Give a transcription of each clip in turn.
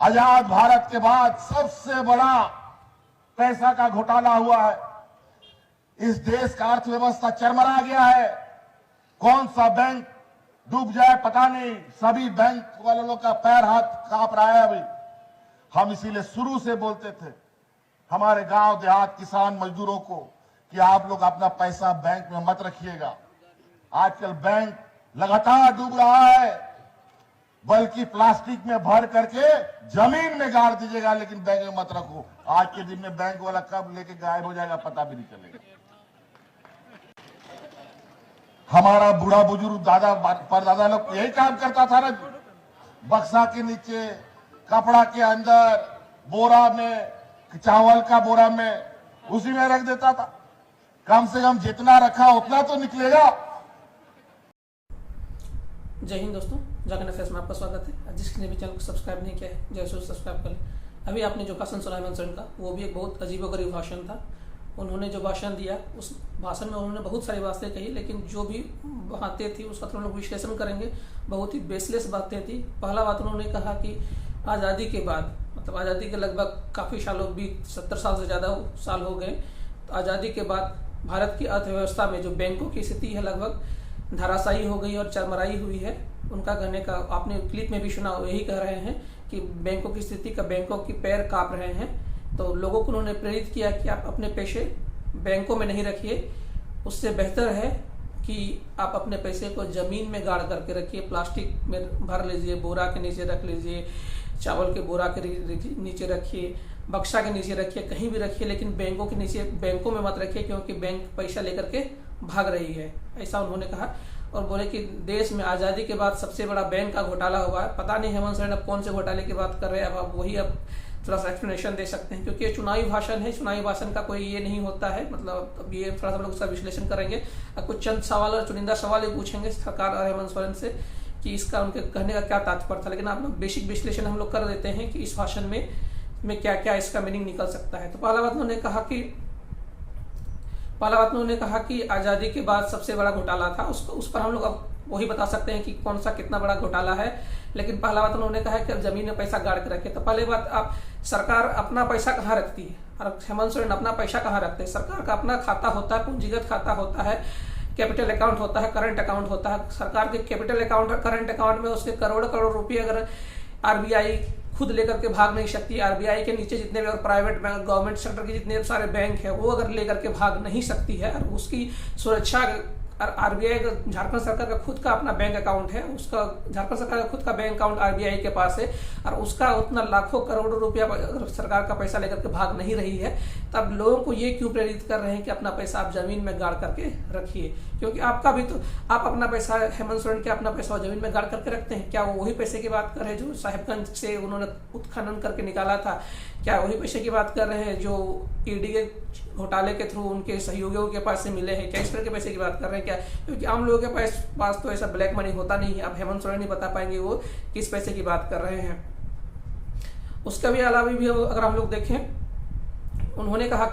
आजाद भारत के बाद सबसे बड़ा पैसा का घोटाला हुआ है। इस देश का अर्थव्यवस्था चरमरा गया है। कौन सा बैंक डूब जाए पता नहीं, सभी बैंक वालों का पैर हाथ कांप रहा है अभी। हम इसीलिए शुरू से बोलते थे हमारे गांव देहात किसान मजदूरों को कि आप लोग अपना पैसा बैंक में मत रखिएगा। आजकल बैंक लगातार डूब रहा है, बल्कि प्लास्टिक में भर करके जमीन में गाड़ दीजिएगा, लेकिन बैंक में मत रखो। आज के दिन में बैंक वाला कब लेके गायब हो जाएगा पता भी नहीं चलेगा। हमारा बूढ़ा बुजुर्ग दादा परदादा लोग यही काम करता था ना, बक्सा के नीचे, कपड़ा के अंदर, बोरा में, चावल का बोरा में, उसी में रख देता था। कम से कम जितना रखा उतना तो निकलेगा। जय हिंद दोस्तों, जागरण अफेयर्स में आपका स्वागत है। जिसने भी चैनल को सब्सक्राइब नहीं किया है जैसे सब्सक्राइब कर लें। अभी आपने जो भाषण सुना हेमंत सोरेन का, वो भी एक बहुत अजीबोगरीब भाषण था। उन्होंने जो भाषण दिया उस भाषण में उन्होंने बहुत सारी बातें कही, लेकिन जो भी बातें थी उसका हम लोग विश्लेषण करेंगे। बहुत ही बेसलेस बातें थी। पहला बात उन्होंने कहा कि आज़ादी के बाद, मतलब आज़ादी के लगभग काफ़ी सालों बीत 70 साल से ज़्यादा साल हो गए, तो आज़ादी के बाद भारत की अर्थव्यवस्था में जो बैंकों की स्थिति है लगभग धराशायी हो गई और चरमराई हुई है। उनका कहने का आपने क्लिप में भी सुना, यही कह रहे हैं कि बैंकों की स्थिति का, बैंकों की पैर कांप रहे हैं। तो लोगों को उन्होंने प्रेरित किया कि आप अपने पैसे बैंकों में नहीं रखिए, उससे बेहतर है कि आप अपने पैसे को जमीन में गाड़ करके रखिए, प्लास्टिक में भर लीजिए, बोरा के नीचे रख लीजिए, चावल के बोरा के नीचे रखिए, बक्सा के नीचे रखिए, कहीं भी रखिए, लेकिन बैंकों के नीचे, बैंकों में मत रखिए, क्योंकि बैंक पैसा लेकर के भाग रही है, ऐसा उन्होंने कहा। और बोले कि देश में आज़ादी के बाद सबसे बड़ा बैंक का घोटाला हुआ है। पता नहीं हेमंत सोरेन अब कौन से घोटाले की बात कर रहे हैं, अब वही अब थोड़ा सा एक्सप्लेनेशन दे सकते हैं, क्योंकि ये चुनावी भाषण है। चुनावी भाषण का कोई ये नहीं होता है, मतलब अब ये थोड़ा सा हम लोग उसका विश्लेषण करेंगे। अब कुछ चंद सवाल और चुनिंदा सवाल ही पूछेंगे सरकार और हेमंत सोरेन से कि इसका उनके कहने का क्या तात्पर्य था। लेकिन आप लोग बेसिक विश्लेषण हम लोग कर देते हैं कि इस भाषण में क्या क्या इसका मीनिंग निकल सकता है। तो पहला बात उन्होंने कहा कि आज़ादी के बाद सबसे बड़ा घोटाला था, उस पर हम लोग अब वही बता सकते हैं कि कौन सा कितना बड़ा घोटाला है। लेकिन पहला बात उन्होंने कहा कि अब जमीन में पैसा गाड़ के रखे। तो पहले बात, आप सरकार अपना पैसा कहाँ रखती है और हेमंत सोरेन अपना पैसा कहाँ रखते हैं? सरकार का अपना खाता होता है, पूंजीगत खाता होता है, कैपिटल अकाउंट होता है, करंट अकाउंट होता है। सरकार के कैपिटल अकाउंट, करंट अकाउंट में उसके करोड़ करोड़ रुपये अगर आरबीआई खुद लेकर के भाग नहीं सकती, आरबीआई के नीचे जितने भी और प्राइवेट बैंक, गवर्नमेंट सेक्टर के जितने सारे बैंक है, वो अगर लेकर के भाग नहीं सकती है, और उसकी सुरक्षा, और आरबीआई का, झारखंड सरकार का खुद का अपना बैंक अकाउंट है, उसका झारखंड सरकार का खुद का बैंक अकाउंट आरबीआई के पास है, और उसका उतना लाखों करोड़ों रुपया अगर सरकार का पैसा लेकर के भाग नहीं रही है, तब लोगों को ये क्यों प्रेरित कर रहे हैं कि अपना पैसा आप जमीन में गाड़ करके रखिए? क्योंकि आपका भी तो, आप अपना पैसा, हेमंत सोरेन के अपना पैसा जमीन में गाड़ करके रखते हैं क्या? वो वही पैसे की बात कर रहे हैं जो साहिबगंज से उन्होंने उत्खनन करके निकाला था? क्या वही पैसे की बात कर रहे हैं जो ईडी के घोटाले के थ्रू उनके सहयोगियों के पास से मिले हैं? क्या इस तरह के पैसे की बात कर रहे हैं क्या? क्योंकि आम लोगों के पास तो ऐसा ब्लैक मनी होता नहीं है। अब हेमंत सोरेन नहीं बता पाएंगे वो किस पैसे की बात कर रहे हैं। उसके भी अलावा भी अगर हम लोग देखें, उन्होंने कहा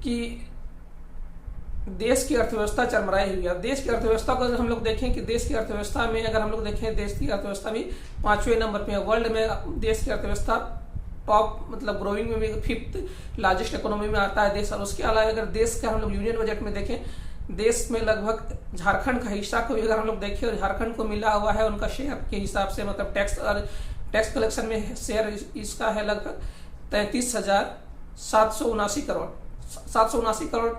कि देश की अर्थव्यवस्था चरमराई हुई है। देश की अर्थव्यवस्था को अगर हम लोग देखें कि देश की अर्थव्यवस्था में, अगर हम लोग देखें, देश की अर्थव्यवस्था भी 5वें नंबर पे है वर्ल्ड में। देश की अर्थव्यवस्था टॉप, मतलब ग्रोइंग में भी 5th लार्जेस्ट इकोनॉमी में आता है देश। और उसके अलावा अगर देश का हम लोग यूनियन बजट में देखें, देश में लगभग झारखंड का हिस्सा को भी अगर हम लोग देखें, और झारखंड को मिला हुआ है उनका शेयर के हिसाब से, मतलब टैक्स और टैक्स कलेक्शन में शेयर इसका है लगभग 33,779 करोड़, 779 करोड़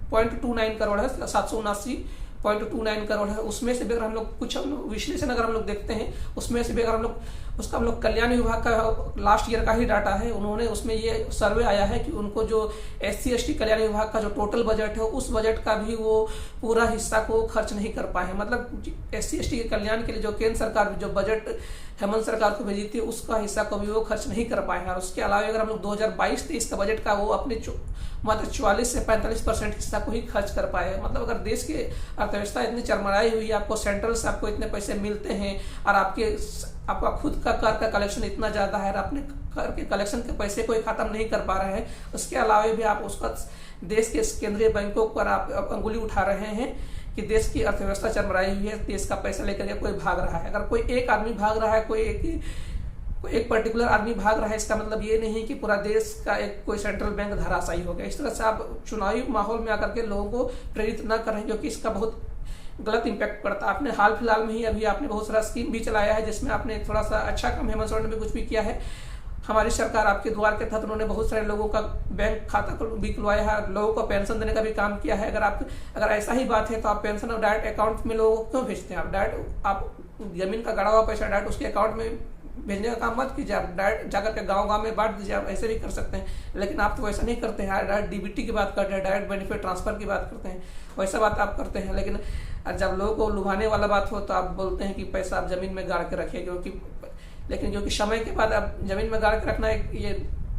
0.29 करोड़ है, 779.29 करोड़ है। उसमें से भी अगर हम लोग कुछ विश्लेषण अगर हम लोग देखते हैं, उसमें से भी अगर हम लोग उसका, हम लोग कल्याण विभाग का लास्ट ईयर का ही डाटा है, उन्होंने उसमें ये सर्वे आया है कि उनको जो SC/ST कल्याण विभाग का जो टोटल बजट है, उस बजट का भी वो पूरा हिस्सा को खर्च नहीं कर पाए हैं। मतलब SC/ST के कल्याण के लिए जो केंद्र सरकार जो बजट हेमंत सरकार को भेजी थी, उसका हिस्सा को भी वो खर्च नहीं कर पाए हैं। और उसके अलावा अगर हम लोग 2022-23 का बजट का, वो अपने मात्र 44 से 45% हिस्सा को ही खर्च कर पाए हैं। मतलब अगर देश की अर्थव्यवस्था इतनी चरमराई हुई है, आपको सेंट्रल से आपको इतने पैसे मिलते हैं, और आपका खुद का कर का कलेक्शन इतना ज्यादा है, और अपने कर के कलेक्शन के पैसे कोई खत्म नहीं कर पा रहे हैं। उसके अलावा भी आप उसका देश के केंद्रीय बैंकों पर आप अंगुली उठा रहे हैं कि देश की अर्थव्यवस्था चरमराई हुई है, देश का पैसा लेकर के कोई भाग रहा है। अगर कोई एक आदमी भाग रहा है, कोई एक पर्टिकुलर आदमी भाग रहा है, इसका मतलब ये नहीं कि पूरा देश का एक कोई सेंट्रल बैंक धराशायी हो गया। इस तरह से आप चुनावी माहौल में आकर के लोगों को प्रेरित न करें, क्योंकि इसका बहुत गलत इम्पैक्ट पड़ता है। आपने हाल फिलहाल में ही अभी आपने बहुत सारा स्कीम भी चलाया है, जिसमें आपने थोड़ा सा अच्छा काम, हेमंत सोरेन ने भी कुछ भी किया है। हमारी सरकार आपके द्वार के तहत उन्होंने बहुत सारे लोगों का बैंक खाता भी खुलवाया है, लोगों को पेंशन देने का भी काम किया है। अगर ऐसा ही बात है तो आप पेंशन और डायरेक्ट अकाउंट में लोगों को क्यों भेजते हैं? आप जमीन का गड़ा हुआ पैसा डायरेक्ट उसके अकाउंट में भेजने का काम मत कीजिए, आप डायरेक्ट जाकर के गांव में बांट दीजिए। आप ऐसे भी कर सकते हैं, लेकिन आप तो वैसा नहीं करते हैं। डायरेक्ट डीबीटी की बात करते हैं, डायरेक्ट बेनिफिट ट्रांसफर की बात करते हैं, वैसा बात आप करते हैं। लेकिन जब लोगों को लुभाने वाला बात हो तो आप बोलते हैं कि पैसा आप जमीन में गाड़ के रखिए, क्योंकि समय के बाद आप जमीन में गाड़ के रखना ये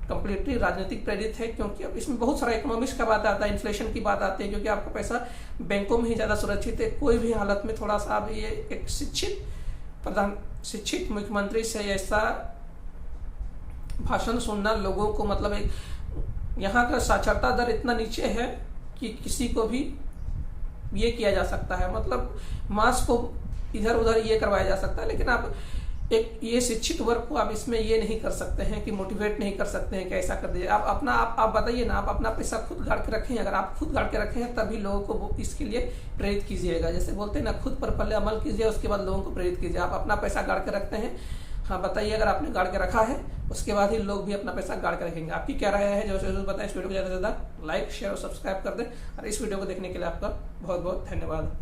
कंप्लीटली राजनीतिक प्रेरित है, क्योंकि अब इसमें बहुत सारा इकोनॉमिक्स का बात आता है, इन्फ्लेशन की बात आती है, क्योंकि आपका पैसा बैंकों में ही ज़्यादा सुरक्षित है। कोई भी हालत में थोड़ा सा आप ये एक शिक्षित मुख्यमंत्री से ऐसा भाषण सुनना लोगों को, मतलब एक यहाँ का साक्षरता दर इतना नीचे है कि किसी को भी ये किया जा सकता है, मतलब मास को इधर उधर ये करवाया जा सकता है। लेकिन आप एक ये शिक्षित वर्ग को आप इसमें ये नहीं कर सकते हैं कि मोटिवेट नहीं कर सकते हैं कि ऐसा कर दीजिए। आप बताइए ना, आप अपना पैसा खुद गाड़ के रखें। अगर आप खुद गाड़ के रखें हैं तभी लोगों को इसके लिए प्रेरित कीजिएगा। जैसे बोलते हैं ना, खुद पर पहले अमल कीजिए, उसके बाद लोगों को प्रेरित कीजिए। आप अपना पैसा गाड़ के रखते हैं, हाँ बताइए, अगर आपने गाड़ के रखा है उसके बाद ही लोग भी अपना पैसा गाड़ के रखेंगे। आपकी क्या राय है जो बताएं। इस वीडियो को ज़्यादा से ज़्यादा लाइक, शेयर और सब्सक्राइब कर दें। और इस वीडियो को देखने के लिए आपका बहुत बहुत धन्यवाद।